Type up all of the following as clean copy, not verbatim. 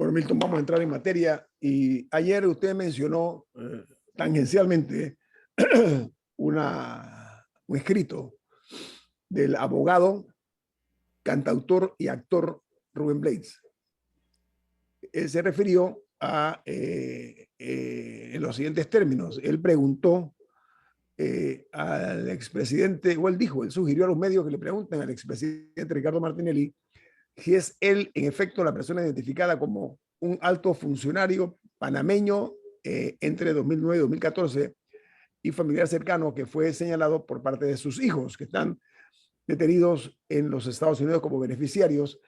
Bueno, Milton, vamos a entrar en materia. Y ayer usted mencionó tangencialmente un escrito del abogado, cantautor y actor Rubén Blades. Él se refirió a, en los siguientes términos. Él preguntó al expresidente, o él dijo, él sugirió a los medios que le pregunten al expresidente Ricardo Martinelli si es él, en efecto, la persona identificada como un alto funcionario panameño entre 2009 y 2014 y familiar cercano que fue señalado por parte de sus hijos, que están detenidos en los Estados Unidos como beneficiarios,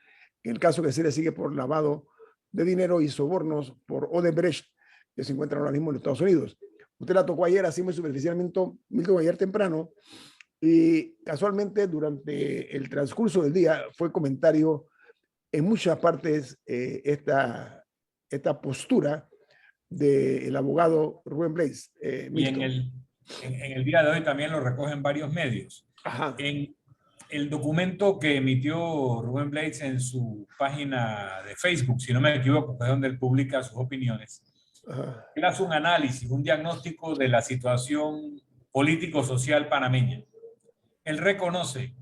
en el caso que se le sigue por lavado de dinero y sobornos por Odebrecht, que se encuentran ahora mismo en los Estados Unidos. Usted la tocó ayer, así muy superficialmente, Milton, ayer temprano, y casualmente durante el transcurso del día fue comentario en muchas partes esta postura del abogado Rubén Blades. Y en el día de hoy también lo recogen varios medios. Ajá. En el documento que emitió Rubén Blades en su página de Facebook, si no me equivoco, es donde él publica sus opiniones, Ajá. él hace un análisis, un diagnóstico de la situación político-social panameña. Él reconoce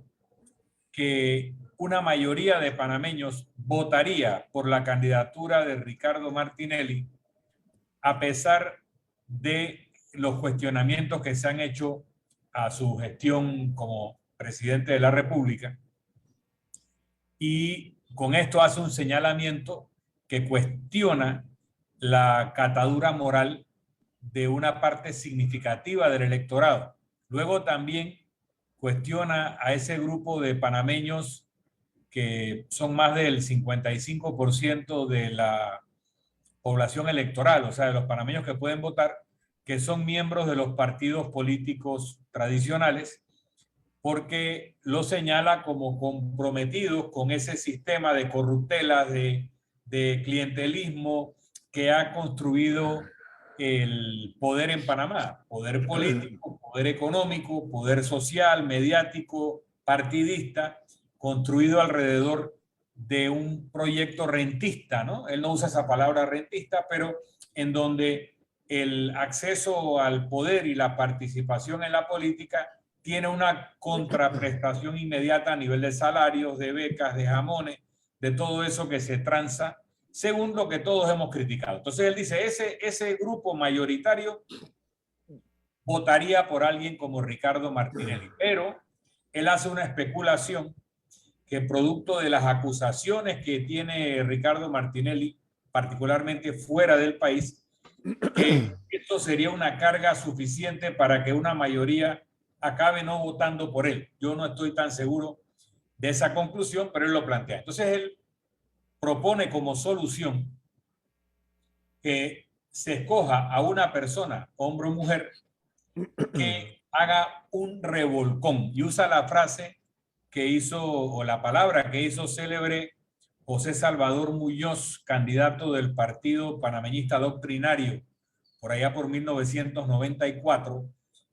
que una mayoría de panameños votaría por la candidatura de Ricardo Martinelli a pesar de los cuestionamientos que se han hecho a su gestión como presidente de la República. Y con esto hace un señalamiento que cuestiona la catadura moral de una parte significativa del electorado. Luego también cuestiona a ese grupo de panameños que son más del 55% de la población electoral, o sea, de los panameños que pueden votar, que son miembros de los partidos políticos tradicionales, porque lo señala como comprometidos con ese sistema de corruptelas, de clientelismo que ha construido el poder en Panamá, poder político, poder económico, poder social, mediático, partidista, construido alrededor de un proyecto rentista, ¿no? Él no usa esa palabra rentista, pero en donde el acceso al poder y la participación en la política tiene una contraprestación inmediata a nivel de salarios, de becas, de jamones, de todo eso que se transa, según lo que todos hemos criticado. Entonces él dice, ese grupo mayoritario votaría por alguien como Ricardo Martinelli, pero él hace una especulación que producto de las acusaciones que tiene Ricardo Martinelli, particularmente fuera del país, que esto sería una carga suficiente para que una mayoría acabe no votando por él. Yo no estoy tan seguro de esa conclusión, pero él lo plantea. Entonces él propone como solución que se escoja a una persona, hombre o mujer, que haga un revolcón y usa la frase que hizo, o la palabra que hizo célebre José Salvador Muñoz, candidato del Partido Panameñista Doctrinario, por allá por 1994,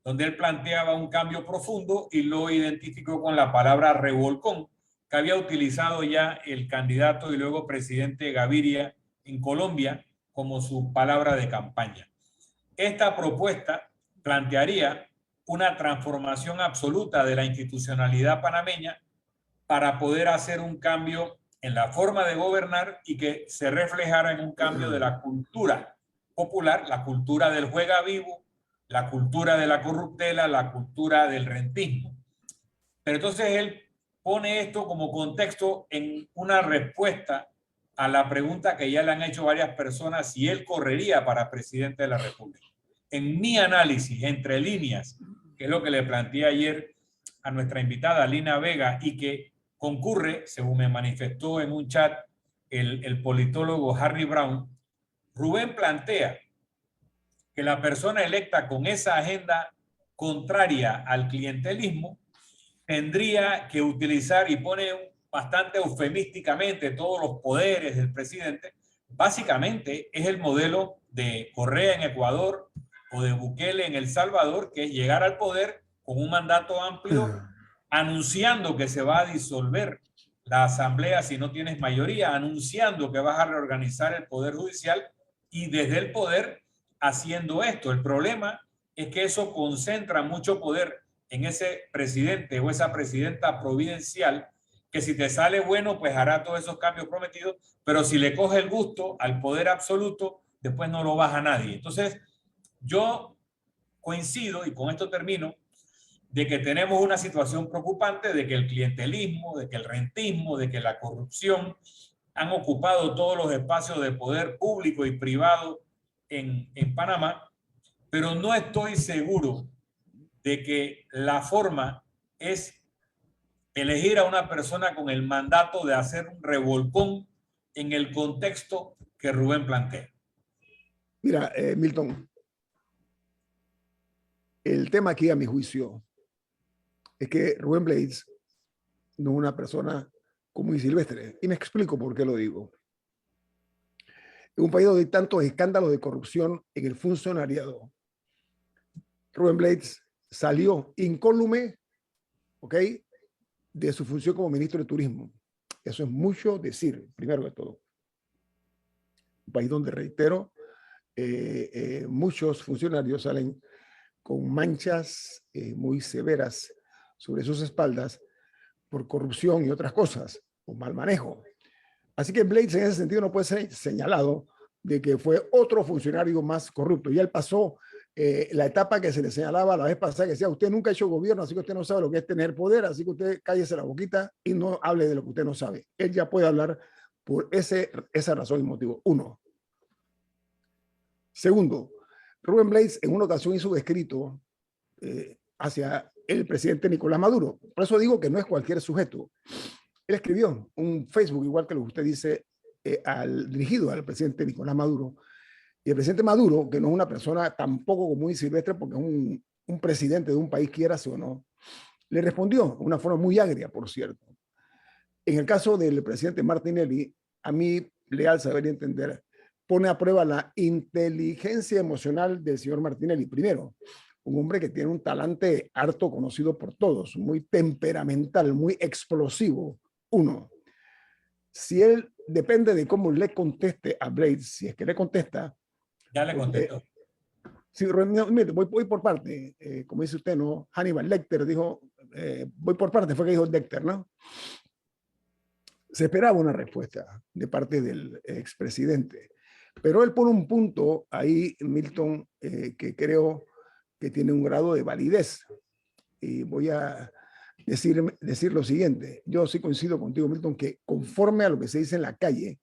donde él planteaba un cambio profundo y lo identificó con la palabra revolcón, que había utilizado ya el candidato y luego presidente Gaviria en Colombia como su palabra de campaña. Esta propuesta plantearía una transformación absoluta de la institucionalidad panameña para poder hacer un cambio en la forma de gobernar y que se reflejara en un cambio de la cultura popular, la cultura del juega vivo, la cultura de la corruptela, la cultura del rentismo. Pero entonces él pone esto como contexto en una respuesta a la pregunta que ya le han hecho varias personas si él correría para presidente de la República. En mi análisis, entre líneas, que es lo que le planteé ayer a nuestra invitada Lina Vega y que concurre, según me manifestó en un chat el politólogo Harry Brown, Rubén plantea que la persona electa con esa agenda contraria al clientelismo tendría que utilizar, y pone bastante eufemísticamente, todos los poderes del presidente. Básicamente es el modelo de Correa en Ecuador o de Bukele en El Salvador, que es llegar al poder con un mandato amplio, anunciando que se va a disolver la asamblea si no tienes mayoría, anunciando que vas a reorganizar el poder judicial y desde el poder haciendo esto. El problema es que eso concentra mucho poder en ese presidente o esa presidenta providencial, que si te sale bueno, pues hará todos esos cambios prometidos, pero si le coge el gusto al poder absoluto, después no lo baja nadie. Entonces, yo coincido, y con esto termino, de que tenemos una situación preocupante, de que el clientelismo, de que el rentismo, de que la corrupción han ocupado todos los espacios de poder público y privado en Panamá, pero no estoy seguro de que la forma es elegir a una persona con el mandato de hacer un revolcón en el contexto que Rubén plantea. Mira, Milton, el tema aquí, a mi juicio, es que Rubén Blades no es una persona común y silvestre. Y me explico por qué lo digo. En un país donde hay tantos escándalos de corrupción en el funcionariado, Rubén Blades salió incólume, ¿ok?, de su función como ministro de Turismo. Eso es mucho decir, primero de todo. Un país donde, reitero, muchos funcionarios salen con manchas muy severas sobre sus espaldas por corrupción y otras cosas, o mal manejo. Así que Blades en ese sentido no puede ser señalado de que fue otro funcionario más corrupto. Ya él pasó la etapa que se le señalaba la vez pasada, que decía, usted nunca ha hecho gobierno, así que usted no sabe lo que es tener poder, así que usted cállese la boquita y no hable de lo que usted no sabe. Él ya puede hablar por esa razón y motivo. Uno. Segundo, Rubén Blades en una ocasión hizo un escrito hacia el presidente Nicolás Maduro. Por eso digo que no es cualquier sujeto. Él escribió un Facebook, igual que lo que usted dice, dirigido al presidente Nicolás Maduro. Y el presidente Maduro, que no es una persona tampoco común y silvestre, porque es un presidente de un país, quiérase o no, le respondió de una forma muy agria, por cierto. En el caso del presidente Martinelli, a mí, leal saber y entender, pone a prueba la inteligencia emocional del señor Martinelli. Primero, un hombre que tiene un talante harto conocido por todos, muy temperamental, muy explosivo. Uno, si él depende de cómo le conteste a Blades, si es que le contesta. Ya le contesto. Sí, voy por parte, como dice usted, ¿no? Hannibal Lecter dijo, voy por parte, fue que dijo Lecter, ¿no? Se esperaba una respuesta de parte del expresidente, pero él pone un punto ahí, Milton, que creo que tiene un grado de validez. Y voy a decir lo siguiente. Yo sí coincido contigo, Milton, que conforme a lo que se dice en la calle,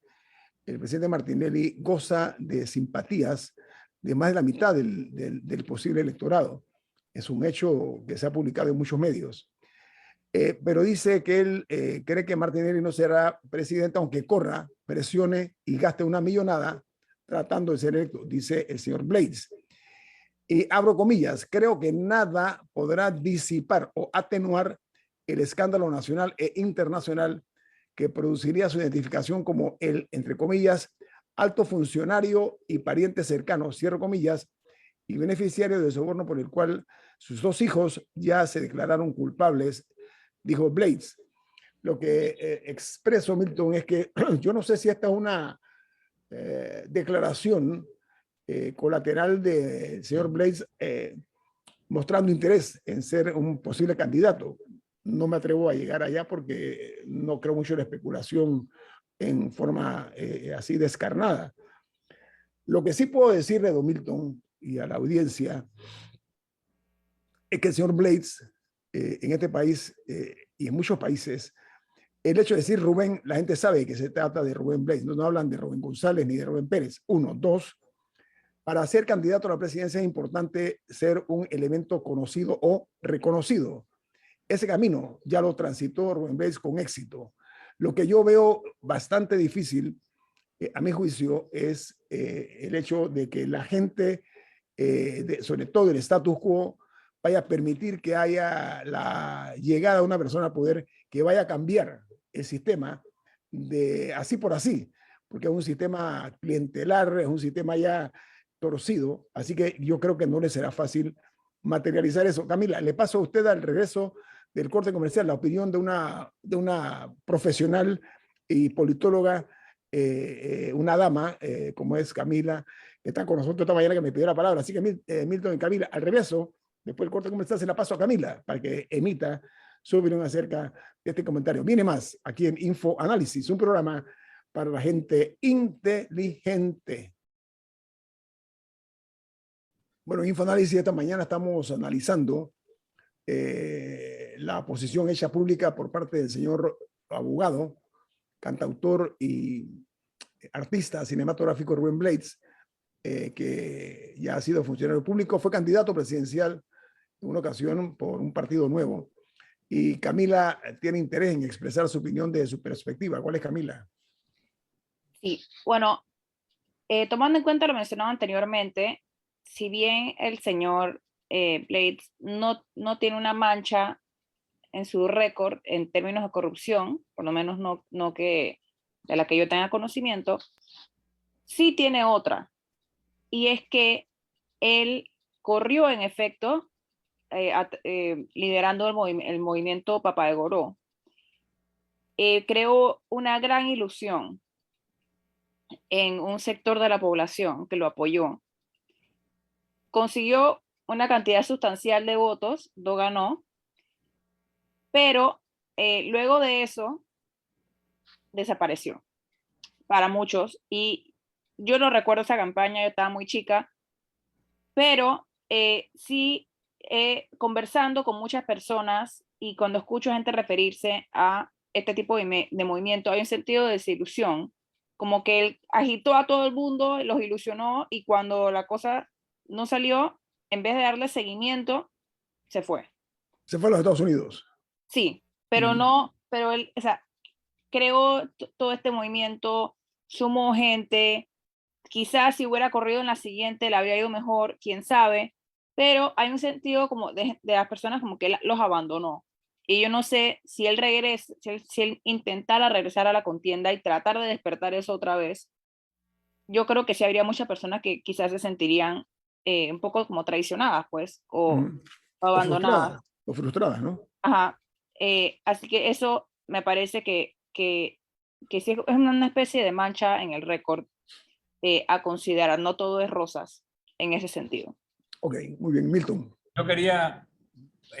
el presidente Martinelli goza de simpatías de más de la mitad del posible electorado. Es un hecho que se ha publicado en muchos medios. Pero dice que él cree que Martinelli no será presidente, aunque corra, presione y gaste una millonada tratando de ser electo, dice el señor Blades. Y abro comillas, creo que nada podrá disipar o atenuar el escándalo nacional e internacional que produciría su identificación como el, entre comillas, alto funcionario y pariente cercano, cierro comillas, y beneficiario de soborno por el cual sus dos hijos ya se declararon culpables, dijo Blades. Lo que expreso, Milton, es que yo no sé si esta es una declaración colateral del señor Blades mostrando interés en ser un posible candidato. No me atrevo a llegar allá porque no creo mucho en la especulación en forma así descarnada. Lo que sí puedo decirle a Don Milton y a la audiencia es que el señor Blades en este país y en muchos países, el hecho de decir Rubén, la gente sabe que se trata de Rubén Blades, no hablan de Rubén González ni de Rubén Pérez. Uno, dos, para ser candidato a la presidencia es importante ser un elemento conocido o reconocido. Ese camino ya lo transitó Rubén Blades con éxito. Lo que yo veo bastante difícil, a mi juicio, es el hecho de que la gente, sobre todo el status quo, vaya a permitir que haya la llegada de una persona al poder que vaya a cambiar el sistema de así por así, porque es un sistema clientelar, es un sistema ya torcido, así que yo creo que no le será fácil materializar eso. Camila, le paso a usted al regreso del corte comercial, la opinión de una profesional y politóloga, una dama, como es Camila, que está con nosotros esta mañana, que me pidió la palabra. Así que Milton y Camila, al reverso, después del corte comercial se la paso a Camila para que emita su opinión acerca de este comentario. Viene más aquí en Info Análisis, un programa para la gente inteligente. Bueno, en Infoanálisis esta mañana estamos analizando la posición hecha pública por parte del señor abogado, cantautor y artista cinematográfico Rubén Blades, que ya ha sido funcionario público, fue candidato presidencial en una ocasión por un partido nuevo. Y Camila tiene interés en expresar su opinión de su perspectiva. ¿Cuál es, Camila? Sí, bueno, tomando en cuenta lo mencionado anteriormente, si bien el señor Blades no tiene una mancha en su récord en términos de corrupción, por lo menos no que de la que yo tenga conocimiento, sí tiene otra, y es que él corrió en efecto liderando el movimiento Papá de Goró. Creó una gran ilusión en un sector de la población que lo apoyó. Consiguió una cantidad sustancial de votos, lo ganó, pero luego de eso desapareció para muchos, y yo no recuerdo esa campaña, yo estaba muy chica, pero sí, conversando con muchas personas y cuando escucho gente referirse a este tipo de movimiento, hay un sentido de desilusión, como que él agitó a todo el mundo, los ilusionó, y cuando la cosa no salió, en vez de darle seguimiento, se fue. Se fue a los Estados Unidos. Sí, pero pero él, o sea, creó todo este movimiento, sumó gente, quizás si hubiera corrido en la siguiente le habría ido mejor, quién sabe, pero hay un sentido como de las personas como que los abandonó. Y yo no sé si él regresa, si él intentara regresar a la contienda y tratar de despertar eso otra vez, yo creo que sí habría muchas personas que quizás se sentirían un poco como traicionadas, pues, o abandonadas. O frustradas, ¿no? Ajá. Así que eso me parece que sí es una especie de mancha en el récord a considerar. No todo es rosas en ese sentido. Ok, muy bien. Milton. Yo quería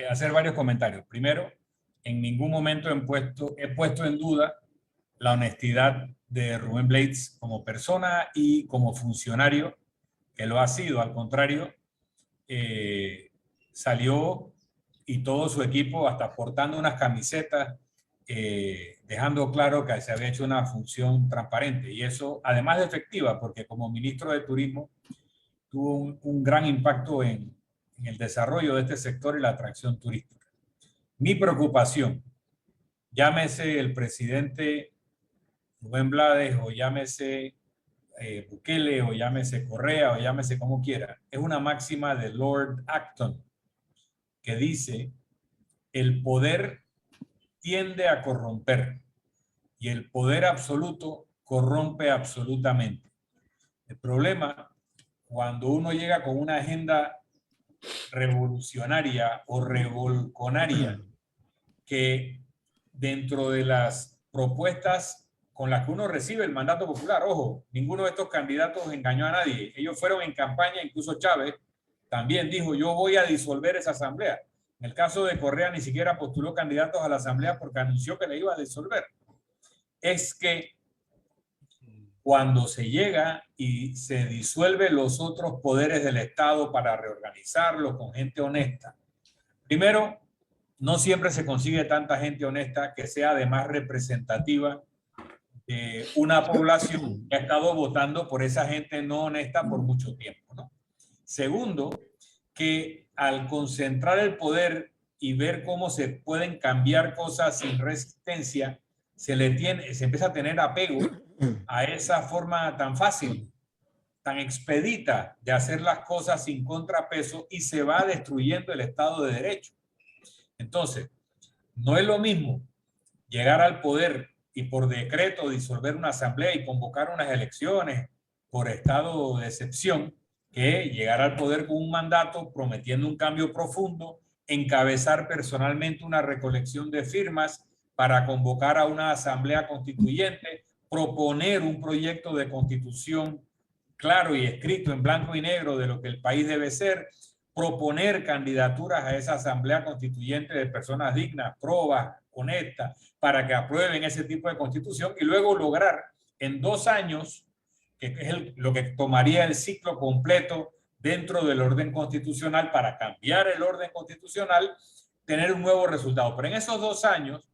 hacer varios comentarios. Primero, en ningún momento he puesto en duda la honestidad de Rubén Blades como persona y como funcionario, que lo ha sido. Al contrario, salió y todo su equipo hasta portando unas camisetas, dejando claro que se había hecho una función transparente, y eso además de efectiva, porque como ministro de Turismo tuvo un gran impacto en el desarrollo de este sector y la atracción turística. Mi preocupación, llámese el presidente Rubén Blades o llámese Bukele o llámese Correa o llámese como quiera, es una máxima de Lord Acton que dice: el poder tiende a corromper y el poder absoluto corrompe absolutamente. El problema, cuando uno llega con una agenda revolucionaria o revolconaria, que dentro de las propuestas con las que uno recibe el mandato popular, ojo, ninguno de estos candidatos engañó a nadie, ellos fueron en campaña, incluso Chávez también dijo: yo voy a disolver esa asamblea. En el caso de Correa ni siquiera postuló candidatos a la asamblea porque anunció que le iba a disolver. Es que cuando se llega y se disuelve los otros poderes del Estado para reorganizarlos con gente honesta, primero, no siempre se consigue tanta gente honesta que sea además representativa de una población que ha estado votando por esa gente no honesta por mucho tiempo, ¿no? Segundo, que al concentrar el poder y ver cómo se pueden cambiar cosas sin resistencia, se empieza a tener apego a esa forma tan fácil, tan expedita de hacer las cosas sin contrapeso, y se va destruyendo el Estado de Derecho. Entonces, no es lo mismo llegar al poder y por decreto disolver una asamblea y convocar unas elecciones por estado de excepción, que llegar al poder con un mandato prometiendo un cambio profundo encabezar personalmente una recolección de firmas para convocar a una asamblea constituyente, proponer un proyecto de constitución claro y escrito en blanco y negro de lo que el país debe ser, proponer candidaturas a esa asamblea constituyente de personas dignas, probas, honestas, para que aprueben ese tipo de constitución y luego lograr en 2 años, que es lo que tomaría el ciclo completo dentro del orden constitucional para cambiar el orden constitucional, tener un nuevo resultado. Pero en esos 2 años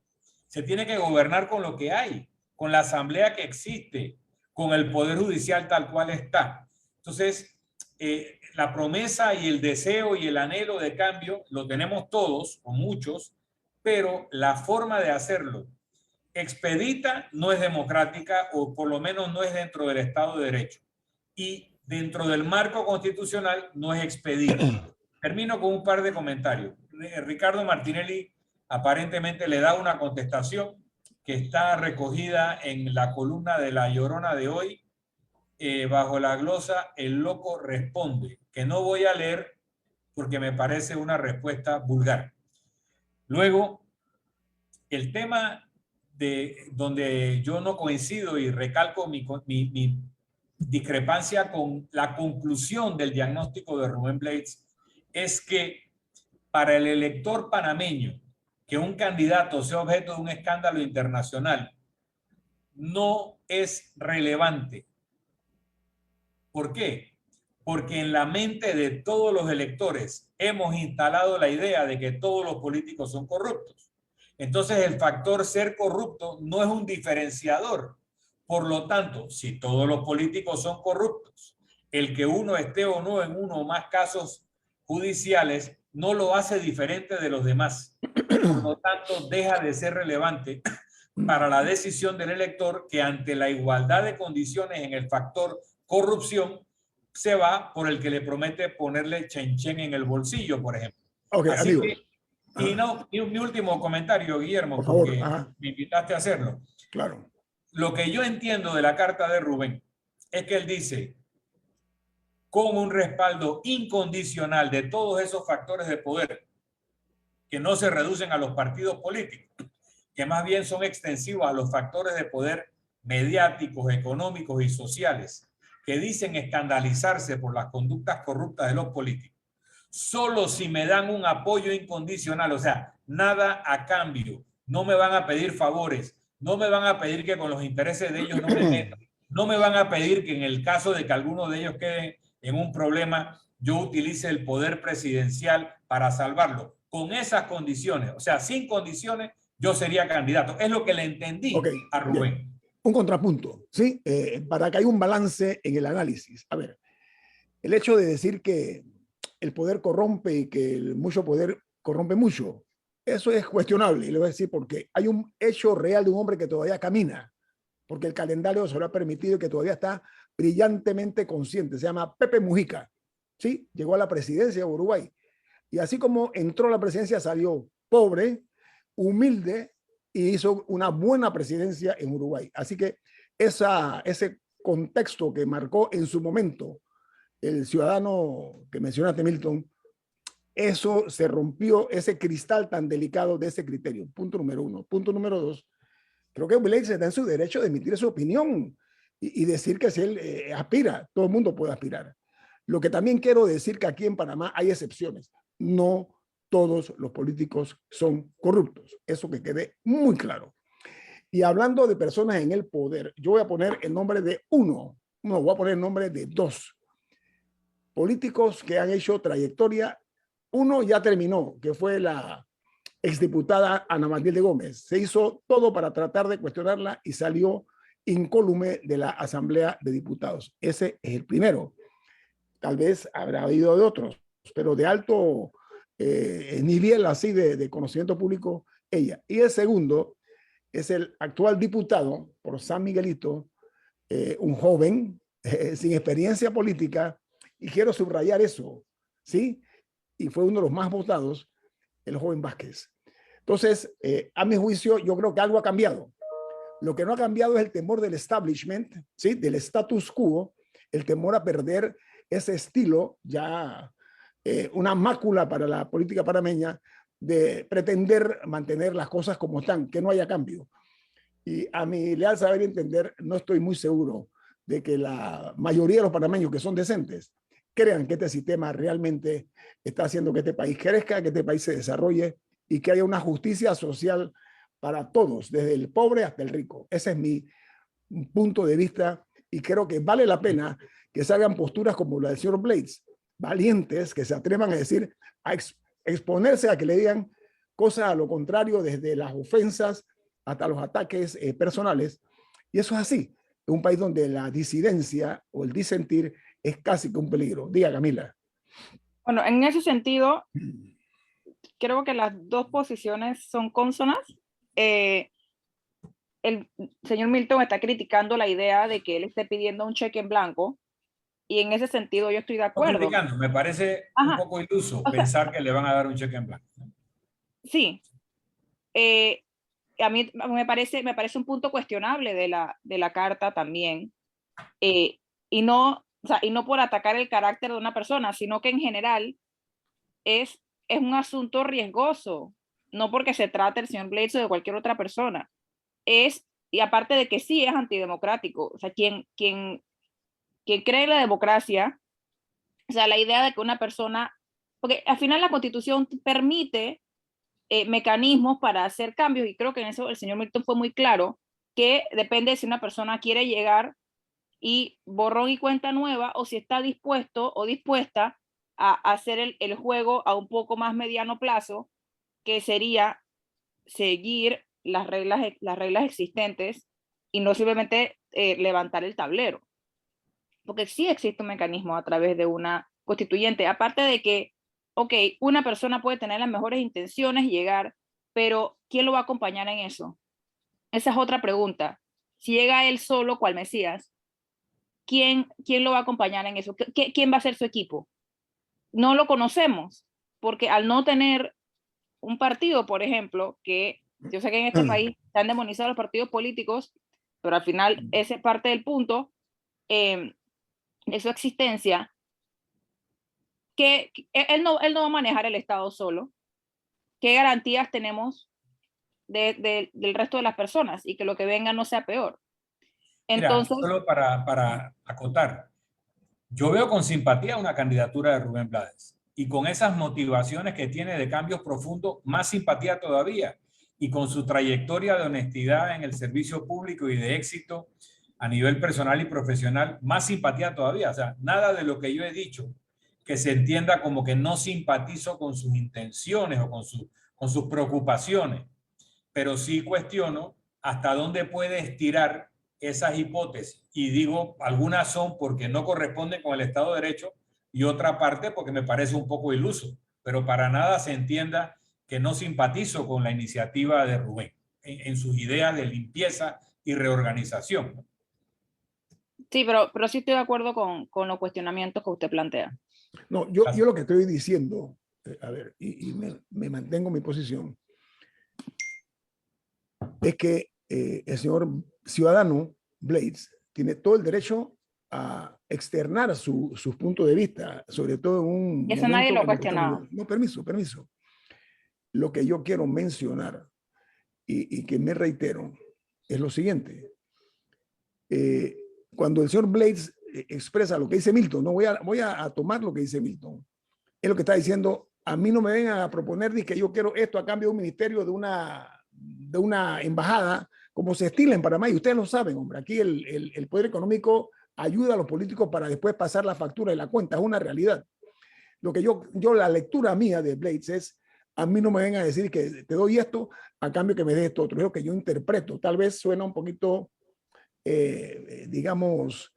se tiene que gobernar con lo que hay, con la asamblea que existe, con el poder judicial tal cual está. Entonces, la promesa y el deseo y el anhelo de cambio lo tenemos todos o muchos, pero la forma de hacerlo expedita no es democrática, o por lo menos no es dentro del Estado de Derecho, y dentro del marco constitucional no es expedita. Termino con un par de comentarios. Ricardo Martinelli aparentemente le da una contestación que está recogida en la columna de La Llorona de hoy, bajo la glosa El Loco Responde, que no voy a leer porque me parece una respuesta vulgar. Luego, el tema de donde yo no coincido y recalco mi discrepancia con la conclusión del diagnóstico de Rubén Blades es que para el elector panameño que un candidato sea objeto de un escándalo internacional no es relevante. ¿Por qué? Porque en la mente de todos los electores hemos instalado la idea de que todos los políticos son corruptos. Entonces el factor ser corrupto no es un diferenciador. Por lo tanto, si todos los políticos son corruptos, el que uno esté o no en uno o más casos judiciales no lo hace diferente de los demás. Por lo tanto, deja de ser relevante para la decisión del elector que ante la igualdad de condiciones en el factor corrupción se va por el que le promete ponerle chenchen en el bolsillo, por ejemplo. Okay, así amigos. que, y no, mi último comentario, Guillermo, por favor, porque me invitaste a hacerlo. Claro. Lo que yo entiendo de la carta de Rubén es que él dice, con un respaldo incondicional de todos esos factores de poder que no se reducen a los partidos políticos, que más bien son extensivos a los factores de poder mediáticos, económicos y sociales, que dicen escandalizarse por las conductas corruptas de los políticos. Solo si me dan un apoyo incondicional, o sea, nada a cambio, no me van a pedir favores, no me van a pedir que con los intereses de ellos no me metan, no me van a pedir que en el caso de que alguno de ellos quede en un problema, yo utilice el poder presidencial para salvarlo. Con esas condiciones, o sea, sin condiciones, yo sería candidato. Es lo que le entendí a Rubén. Bien. Un contrapunto, ¿sí? Para que haya un balance en el análisis. A ver, el hecho de decir que el poder corrompe y que el mucho poder corrompe mucho, eso es cuestionable. Y le voy a decir por qué. Hay un hecho real de un hombre que todavía camina, porque el calendario se lo ha permitido y que todavía está brillantemente consciente. Se llama Pepe Mujica, ¿sí? Llegó a la presidencia de Uruguay. Y así como entró a la presidencia, salió pobre, humilde, y hizo una buena presidencia en Uruguay. Así que ese contexto que marcó en su momento el ciudadano que mencionaste, Milton, eso se rompió, ese cristal tan delicado de ese criterio. Punto número 1. Punto número 2. Creo que Blades está en su derecho de emitir su opinión y decir que si él aspira, todo el mundo puede aspirar. Lo que también quiero decir que aquí en Panamá hay excepciones. No todos los políticos son corruptos. Eso que quede muy claro. Y hablando de personas en el poder, yo voy a poner el nombre de uno. No, voy a poner el nombre de 2 políticos que han hecho trayectoria. Uno ya terminó, que fue la exdiputada Ana Matilde Gómez. Se hizo todo para tratar de cuestionarla y salió incólume de la Asamblea de Diputados. Ese es el primero. Tal vez habrá habido de otros, pero de alto nivel así de conocimiento público, ella. Y el segundo es el actual diputado por San Miguelito, un joven sin experiencia política, y quiero subrayar eso, ¿sí? Y fue uno de los más votados, el joven Vázquez. Entonces, a mi juicio, yo creo que algo ha cambiado. Lo que no ha cambiado es el temor del establishment, ¿sí? Del status quo, el temor a perder ese estilo ya una mácula para la política panameña de pretender mantener las cosas como están, que no haya cambio. Y a mi leal saber y entender, no estoy muy seguro de que la mayoría de los panameños que son decentes crean que este sistema realmente está haciendo que este país crezca, que este país se desarrolle y que haya una justicia social para todos, desde el pobre hasta el rico. Ese es mi punto de vista y creo que vale la pena que se hagan posturas como la del señor Blades, valientes, que se atrevan a decir, a exponerse a que le digan cosas a lo contrario, desde las ofensas hasta los ataques personales. Y eso es así, en un país donde la disidencia o el disentir es casi que un peligro. Diga, Camila. Bueno, en ese sentido, creo que las dos posiciones son consonas. El señor Milton está criticando la idea de que él esté pidiendo un cheque en blanco, y en ese sentido yo estoy de acuerdo. No criticando, me parece un poco iluso pensar que le van a dar un cheque en blanco. Sí. A mí me parece un punto cuestionable de la carta también. Y no por atacar el carácter de una persona, sino que en general es un asunto riesgoso, no porque se trate del señor Blades o de cualquier otra persona. Y aparte de que sí es antidemocrático, o sea, quien cree en la democracia, o sea, la idea de que una persona, porque al final la Constitución permite mecanismos para hacer cambios, y creo que en eso el señor Milton fue muy claro, que depende de si una persona quiere llegar y borrón y cuenta nueva, o si está dispuesto o dispuesta a hacer el juego a un poco más mediano plazo, que sería seguir las reglas existentes y no simplemente levantar el tablero. Porque sí existe un mecanismo a través de una constituyente, aparte de que, ok, una persona puede tener las mejores intenciones y llegar, pero ¿quién lo va a acompañar en eso? Esa es otra pregunta. Si llega él solo, cual Mesías, ¿quién lo va a acompañar en eso? ¿Quién va a ser su equipo? No lo conocemos, porque al no tener un partido, por ejemplo, que yo sé que en este país se han demonizado los partidos políticos, pero al final ese es parte del punto de su existencia, que él no va a manejar el Estado solo. ¿Qué garantías tenemos del resto de las personas y que lo que venga no sea peor? Entonces, mira, solo para acotar, yo veo con simpatía una candidatura de Rubén Blades, y con esas motivaciones que tiene de cambios profundos, más simpatía todavía, y con su trayectoria de honestidad en el servicio público y de éxito a nivel personal y profesional, más simpatía todavía. O sea, nada de lo que yo he dicho que se entienda como que no simpatizo con sus intenciones o con sus preocupaciones, pero sí cuestiono hasta dónde puede estirar esas hipótesis. Y digo, algunas son porque no corresponden con el Estado de Derecho y otra parte porque me parece un poco iluso, pero para nada se entienda que no simpatizo con la iniciativa de Rubén en sus ideas de limpieza y reorganización. sí, pero sí estoy de acuerdo con los cuestionamientos que usted plantea. No, yo lo que estoy diciendo, a ver, y me mantengo en mi posición, es que el señor ciudadano Blades tiene todo el derecho a externar sus puntos de vista, sobre todo en un Eso nadie lo ha cuestionado. No, permiso. Lo que yo quiero mencionar y que me reitero es lo siguiente. Cuando el señor Blades expresa lo que dice Milton, no voy a tomar lo que dice Milton, es lo que está diciendo: a mí no me vengan a proponer que yo quiero esto a cambio de un ministerio, de una embajada, como se estila en Panamá, y ustedes lo saben, hombre, aquí el poder económico ayuda a los políticos para después pasar la factura y la cuenta, es una realidad. Lo que la lectura mía de Blades es: a mí no me vengan a decir que te doy esto a cambio que me des esto otro, es lo que yo interpreto. Tal vez suena un poquito, digamos,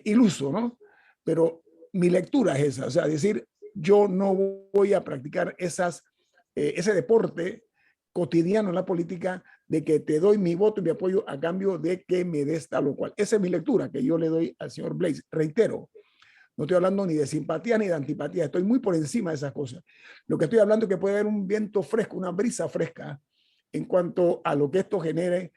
iluso, ¿no? Pero mi lectura es esa, o sea, decir, yo no voy a practicar ese deporte cotidiano en la política de que te doy mi voto y mi apoyo a cambio de que me des tal o cual. Esa es mi lectura que yo le doy al señor Blades. Reitero, no estoy hablando ni de simpatía ni de antipatía, estoy muy por encima de esas cosas. Lo que estoy hablando es que puede haber un viento fresco, una brisa fresca en cuanto a lo que esto genere,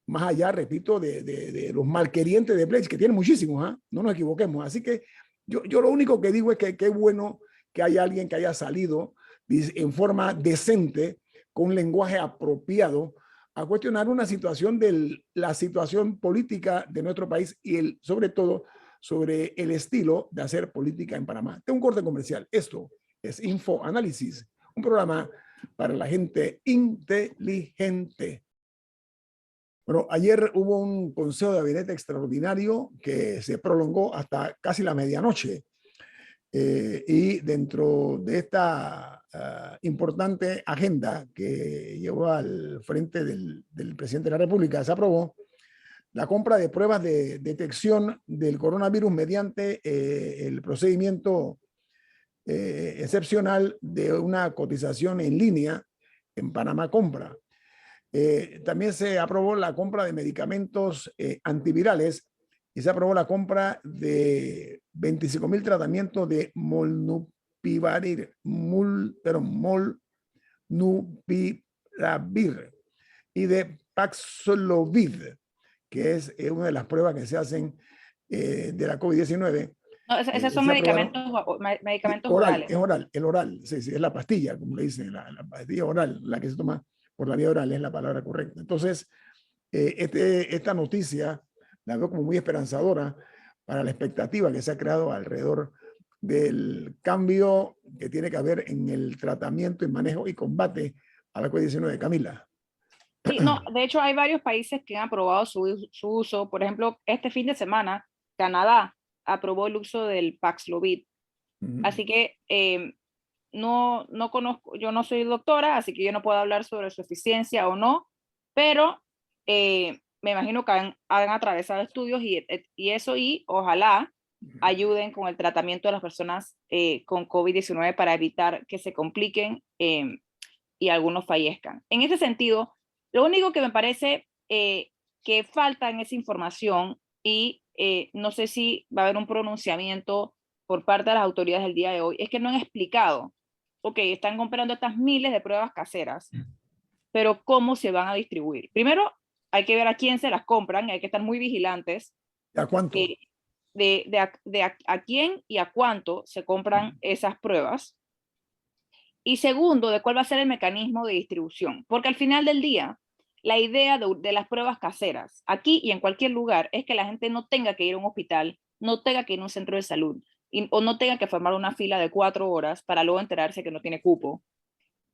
más allá, repito, de los malquerientes de Blades, que tienen muchísimos, no nos equivoquemos. Así que yo lo único que digo es que qué bueno que haya alguien que haya salido en forma decente, con un lenguaje apropiado, a cuestionar una situación la situación política de nuestro país y sobre todo sobre el estilo de hacer política en Panamá. Tengo un corte comercial. Esto es Info Análisis, un programa para la gente inteligente. Bueno, ayer hubo un consejo de gabinete extraordinario que se prolongó hasta casi la medianoche. Y dentro de esta importante agenda que llevó al frente del presidente de la República, se aprobó la compra de pruebas de detección del coronavirus mediante el procedimiento excepcional de una cotización en línea en Panamá Compra. También se aprobó la compra de medicamentos antivirales y se aprobó la compra de 25,000 tratamientos de molnupiravir y de Paxlovid, que es una de las pruebas que se hacen de la COVID-19. No, esos son medicamentos oral, orales. es oral, el oral, sí, es la pastilla, como le dicen, la pastilla oral, la que se toma por la vía oral, es la palabra correcta. Entonces, esta noticia la veo como muy esperanzadora para la expectativa que se ha creado alrededor del cambio que tiene que haber en el tratamiento y manejo y combate a la COVID-19, Camila. Sí, no, de hecho hay varios países que han aprobado su uso. Por ejemplo, este fin de semana, Canadá aprobó el uso del Paxlovid. Así que no conozco, yo no soy doctora, así que yo no puedo hablar sobre su eficiencia o no, pero me imagino que han atravesado estudios y eso, y ojalá ayuden con el tratamiento de las personas con COVID-19 para evitar que se compliquen y algunos fallezcan. En ese sentido, lo único que me parece que falta en esa información, y no sé si va a haber un pronunciamiento por parte de las autoridades el día de hoy, es que no han explicado, ok, están comprando estas miles de pruebas caseras, pero ¿cómo se van a distribuir? Primero, hay que ver a quién se las compran, y hay que estar muy vigilantes. ¿A cuánto? A quién y a cuánto se compran esas pruebas. Y segundo, de cuál va a ser el mecanismo de distribución. Porque al final del día, la idea de las pruebas caseras, aquí y en cualquier lugar, es que la gente no tenga que ir a un hospital, no tenga que ir a un centro de salud, o no tenga que formar una fila de 4 horas para luego enterarse que no tiene cupo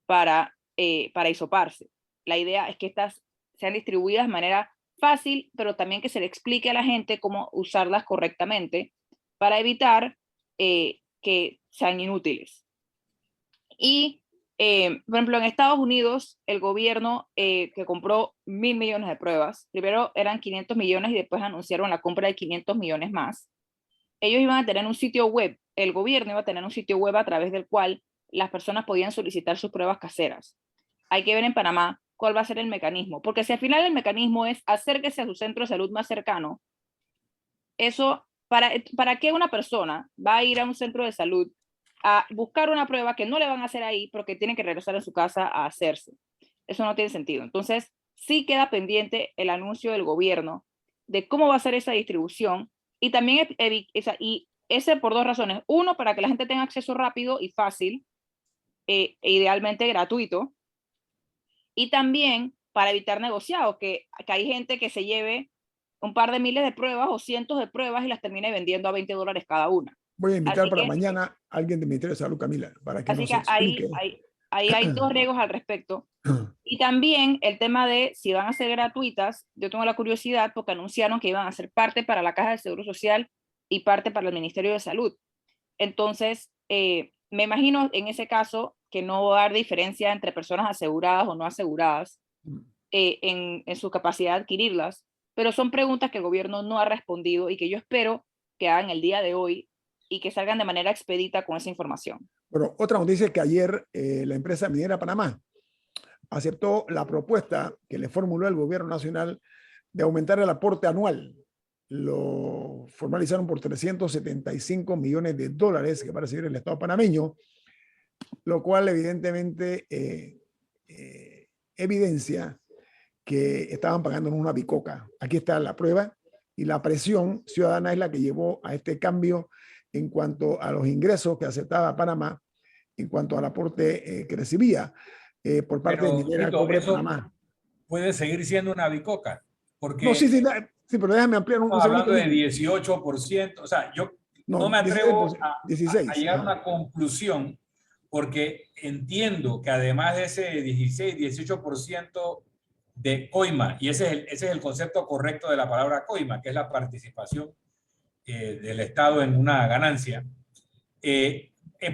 para hisoparse. La idea es que estas sean distribuidas de manera fácil, pero también que se le explique a la gente cómo usarlas correctamente para evitar que sean inútiles. Y, por ejemplo, en Estados Unidos, el gobierno que compró 1.000 millones de pruebas, primero eran 500 millones y después anunciaron la compra de 500 millones más. Ellos iban a tener un sitio web, el gobierno iba a tener un sitio web a través del cual las personas podían solicitar sus pruebas caseras. Hay que ver en Panamá cuál va a ser el mecanismo, porque si al final el mecanismo es acérquese a su centro de salud más cercano, eso, ¿para qué una persona va a ir a un centro de salud a buscar una prueba que no le van a hacer ahí porque tiene que regresar a su casa a hacerse? Eso no tiene sentido. Entonces, sí queda pendiente el anuncio del gobierno de cómo va a ser esa distribución, y también ese por 2 razones. Uno, para que la gente tenga acceso rápido y fácil, e idealmente gratuito, y también para evitar negociados, que hay gente que se lleve un par de miles de pruebas o cientos de pruebas y las termine vendiendo a $20 cada una. Voy a invitar para mañana a alguien del Ministerio de Salud, Camila, para que nos explique. Ahí hay 2 riesgos al respecto. Y también el tema de si van a ser gratuitas. Yo tengo la curiosidad porque anunciaron que iban a ser parte para la Caja de Seguro Social y parte para el Ministerio de Salud. Entonces, me imagino en ese caso que no va a haber diferencia entre personas aseguradas o no aseguradas en su capacidad de adquirirlas, pero son preguntas que el gobierno no ha respondido y que yo espero que hagan el día de hoy y que salgan de manera expedita con esa información. Bueno, otra noticia es que ayer la empresa minera Panamá aceptó la propuesta que le formuló el gobierno nacional de aumentar el aporte anual. Lo formalizaron por $375 millones que va a recibir el Estado panameño, lo cual evidentemente evidencia que estaban pagando en una bicoca. Aquí está la prueba, y la presión ciudadana es la que llevó a este cambio en cuanto a los ingresos que aceptaba Panamá en cuanto al aporte que recibía por parte de Pero, Minera Tito, Cobre eso Panamá. puede seguir siendo una bicoca, No, sí, sí, porque sí, pero déjame ampliar un estamos segundito. hablando de Milton. 18%. O sea, yo no No, me atrevo 16%, a 16. llegar a Ajá. una conclusión, porque entiendo que además de ese 16, 18% de coima, y ese es el concepto correcto de la palabra coima, que es la participación del Estado en una ganancia,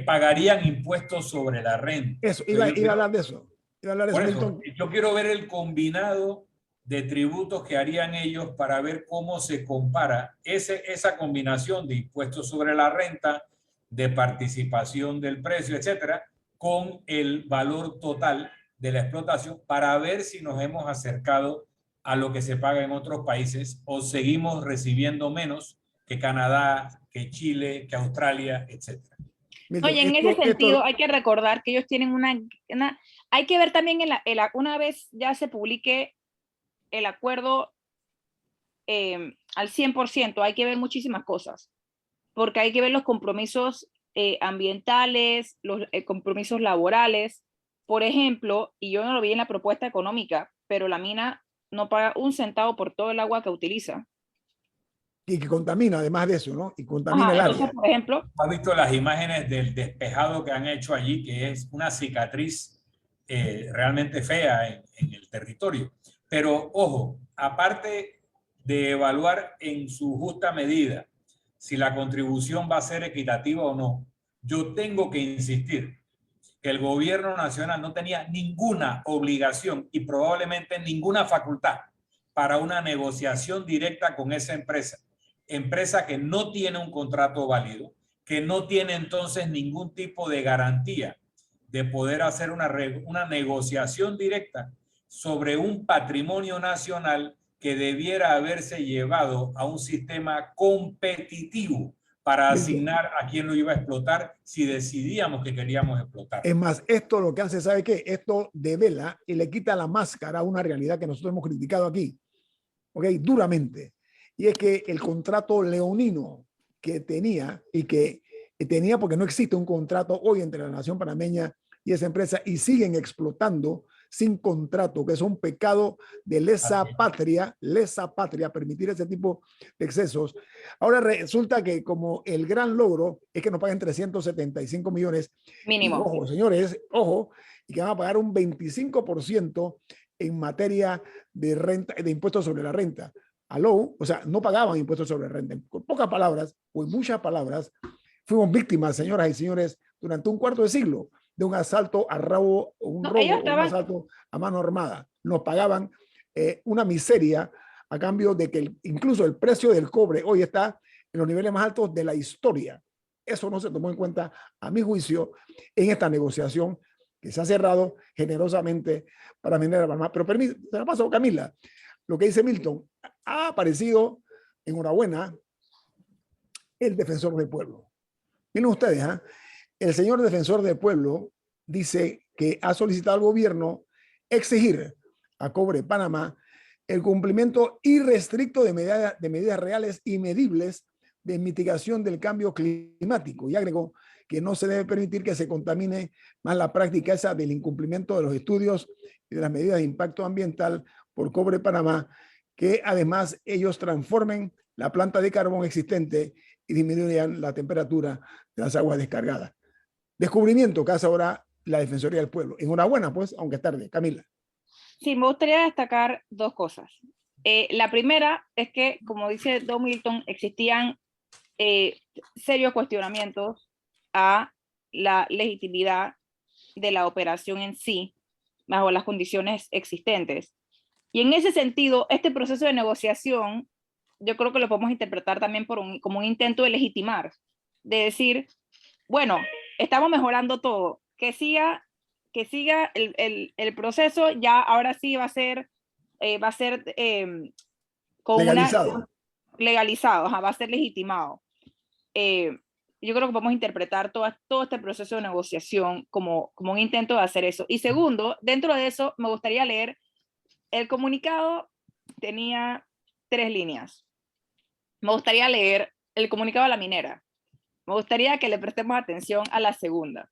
pagarían impuestos sobre la renta. Eso, Entonces yo iba a quiero, hablar de eso. Iba a hablar de eso, por eso, Milton. yo quiero ver el combinado de tributos que harían ellos para ver cómo se compara esa combinación de impuestos sobre la renta, de participación del precio, etcétera, con el valor total de la explotación para ver si nos hemos acercado a lo que se paga en otros países o seguimos recibiendo menos que Canadá, que Chile, que Australia, etcétera. Milton, Oye, en ese sentido hay que recordar que ellos tienen hay que ver también una vez ya se publique el acuerdo al 100%, hay que ver muchísimas cosas, porque hay que ver los compromisos ambientales, los compromisos laborales. Por ejemplo, y yo no lo vi en la propuesta económica, pero la mina no paga un centavo por todo el agua que utiliza. y que contamina, además de eso, ¿no? Y contamina Ajá, el entonces, área. por ejemplo, ¿Has visto las imágenes del despejado que han hecho allí, que es una cicatriz realmente fea en el territorio? Pero ojo, aparte de evaluar en su justa medida si la contribución va a ser equitativa o no, yo tengo que insistir que el gobierno nacional no tenía ninguna obligación y probablemente ninguna facultad para una negociación directa con esa empresa que no tiene un contrato válido, que no tiene entonces ningún tipo de garantía de poder hacer una negociación directa sobre un patrimonio nacional que debiera haberse llevado a un sistema competitivo para Milton, asignar a quién lo iba a explotar si decidíamos que queríamos explotar. es más, esto lo que hace, ¿sabe qué? Esto devela y le quita la máscara a una realidad que nosotros hemos criticado aquí, ¿ok? Duramente. Y es que el contrato leonino que tenía y que tenía, porque no existe un contrato hoy entre la nación panameña y esa empresa, y siguen explotando sin contrato, que es un pecado de lesa patria, permitir ese tipo de excesos. Ahora resulta que como el gran logro es que nos paguen 375 millones, y mínimo. ojo, señores, ojo, y que van a pagar un 25% en materia de renta, de impuestos sobre la renta. Aló, o sea, no pagaban impuestos sobre la renta. Con pocas palabras, o en muchas palabras, fuimos víctimas, señoras y señores, durante un cuarto de siglo de un asalto a rabo, un No, robo, o un asalto a mano armada. Nos pagaban una miseria a cambio de que incluso el precio del cobre hoy está en los niveles más altos de la historia. Eso no se tomó en cuenta, a mi juicio, en esta negociación que se ha cerrado generosamente para Minera Panamá. Pero se la paso, Camila. Lo que dice Milton, ha aparecido, enhorabuena, el defensor del pueblo. Miren ustedes, ¿eh? El señor defensor del pueblo dice que ha solicitado al gobierno exigir a Cobre Panamá el cumplimiento irrestricto de medidas reales y medibles de mitigación del cambio climático, y agregó que no se debe permitir que se contamine más la práctica esa del incumplimiento de los estudios y de las medidas de impacto ambiental por Cobre Panamá, que además ellos transformen la planta de carbón existente y disminuyan la temperatura de las aguas descargadas. Descubrimiento que hace ahora la Defensoría del Pueblo. Enhorabuena, pues, aunque es tarde. Camila. Sí, me gustaría destacar dos cosas. La primera es que, como dice Don Milton, existían serios cuestionamientos a la legitimidad de la operación en sí, bajo las condiciones existentes. Y en ese sentido, este proceso de negociación, yo creo que lo podemos interpretar también como un intento de legitimar, de decir, bueno, estamos mejorando todo, que siga el proceso, ya ahora sí va a ser con legalizado. legalizado, va a ser legitimado. Yo creo que podemos interpretar todo este proceso de negociación como un intento de hacer eso. Y segundo, dentro de eso, me gustaría leer el comunicado. Tenía 3 líneas. Me gustaría leer el comunicado a la minera. Me gustaría que le prestemos atención a la segunda.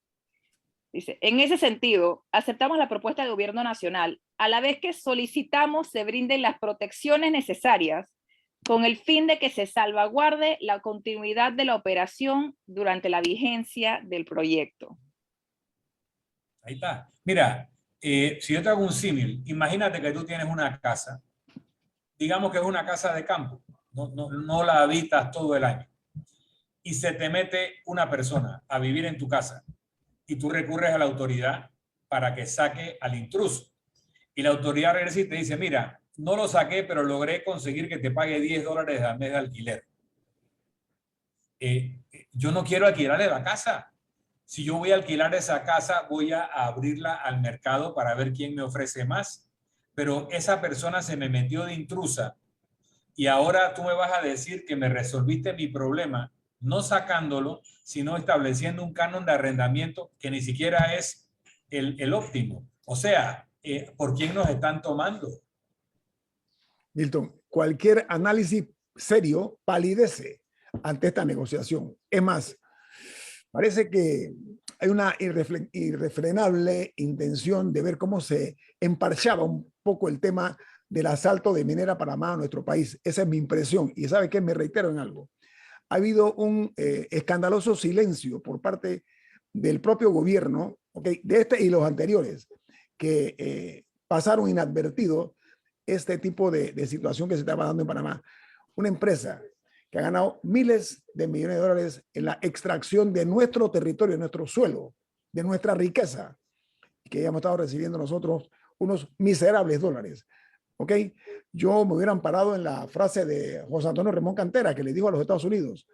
Dice, en ese sentido, aceptamos la propuesta del gobierno nacional, a la vez que solicitamos se brinden las protecciones necesarias con el fin de que se salvaguarde la continuidad de la operación durante la vigencia del proyecto. Ahí está. Mira, si yo te hago un símil, imagínate que tú tienes una casa, digamos que es una casa de campo, no la habitas todo el año, y se te mete una persona a vivir en tu casa, y tú recurres a la autoridad para que saque al intruso. Y la autoridad regresa y te dice, mira, no lo saqué, pero logré conseguir que te pague $10 al mes de alquiler. Yo no quiero alquilarle la casa. Si yo voy a alquilar esa casa, voy a abrirla al mercado para ver quién me ofrece más. Pero esa persona se me metió de intrusa y ahora tú me vas a decir que me resolviste mi problema, no sacándolo, sino estableciendo un canon de arrendamiento que ni siquiera es el óptimo. O sea, ¿por quién nos están tomando? Milton, cualquier análisis serio palidece ante esta negociación. Es más, parece que hay una irrefrenable intención de ver cómo se emparchaba un poco el tema del asalto de Minera Panamá a nuestro país. Esa es mi impresión. Y ¿sabe qué? Me reitero en algo. Ha habido un escandaloso silencio por parte del propio gobierno, ¿okay?, de este y los anteriores, que pasaron inadvertido este tipo de situación que se estaba dando en Panamá. Una empresa que ha ganado miles de millones de dólares en la extracción de nuestro territorio, de nuestro suelo, de nuestra riqueza, que hemos estado recibiendo nosotros unos miserables dólares. ¿Ok? Yo me hubieran parado en la frase de José Antonio Remón Cantera, que le dijo a los Estados Unidos,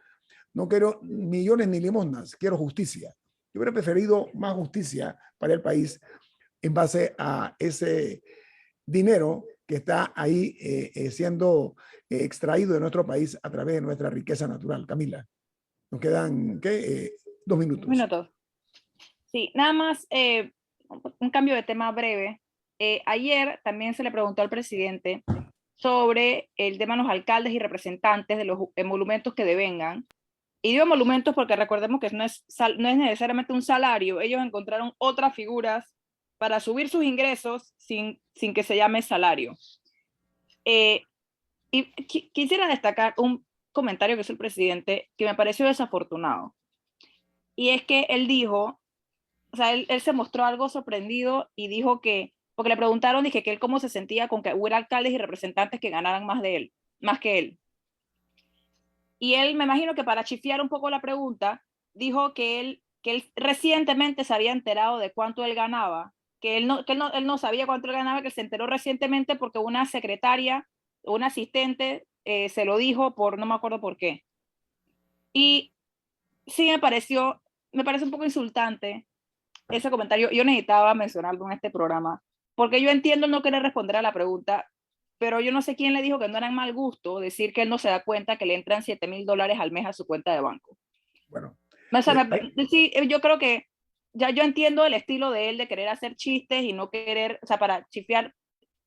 no quiero millones ni limosnas, quiero justicia. Yo hubiera preferido más justicia para el país en base a ese dinero que está ahí siendo extraído de nuestro país a través de nuestra riqueza natural. Camila, nos quedan, ¿qué? 2 minutos. 2 minutos. Sí, nada más un cambio de tema breve. Ayer también se le preguntó al presidente sobre el tema de los alcaldes y representantes de los emolumentos que devengan. Y digo emolumentos porque recordemos que no es necesariamente un salario. Ellos encontraron otras figuras para subir sus ingresos sin que se llame salario. Y quisiera destacar un comentario que hizo el presidente que me pareció desafortunado. Y es que él dijo, o sea, él se mostró algo sorprendido y dijo que, porque le preguntaron, dije que él cómo se sentía con que hubiera alcaldes y representantes que ganaran más que él. Y él, me imagino que para chifiar un poco la pregunta, dijo que él recientemente se había enterado de cuánto él ganaba, que él no sabía cuánto él ganaba, que se enteró recientemente porque una secretaria, una asistente, se lo dijo por, no me acuerdo por qué. Y sí me parece un poco insultante ese comentario. Yo necesitaba mencionarlo en este programa, porque yo entiendo no querer responder a la pregunta, pero yo no sé quién le dijo que no era mal gusto decir que él no se da cuenta que le entran $7,000 al mes a su cuenta de banco. Bueno. O sea, sí, yo creo que ya yo entiendo el estilo de él de querer hacer chistes y no querer, o sea, para chifiar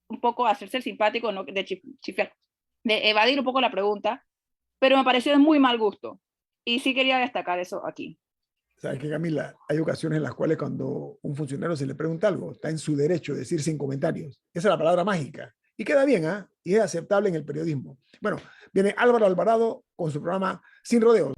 un poco, hacerse el simpático, no de chifiar, de evadir un poco la pregunta, pero me pareció de muy mal gusto. Y sí quería destacar eso aquí. ¿Sabes qué, Camila? Hay ocasiones en las cuales cuando un funcionario se le pregunta algo, está en su derecho de decir sin comentarios. Esa es la palabra mágica. Y queda bien, ¿ah? Y es aceptable en el periodismo. Bueno, viene Álvaro Alvarado con su programa Sin Rodeos.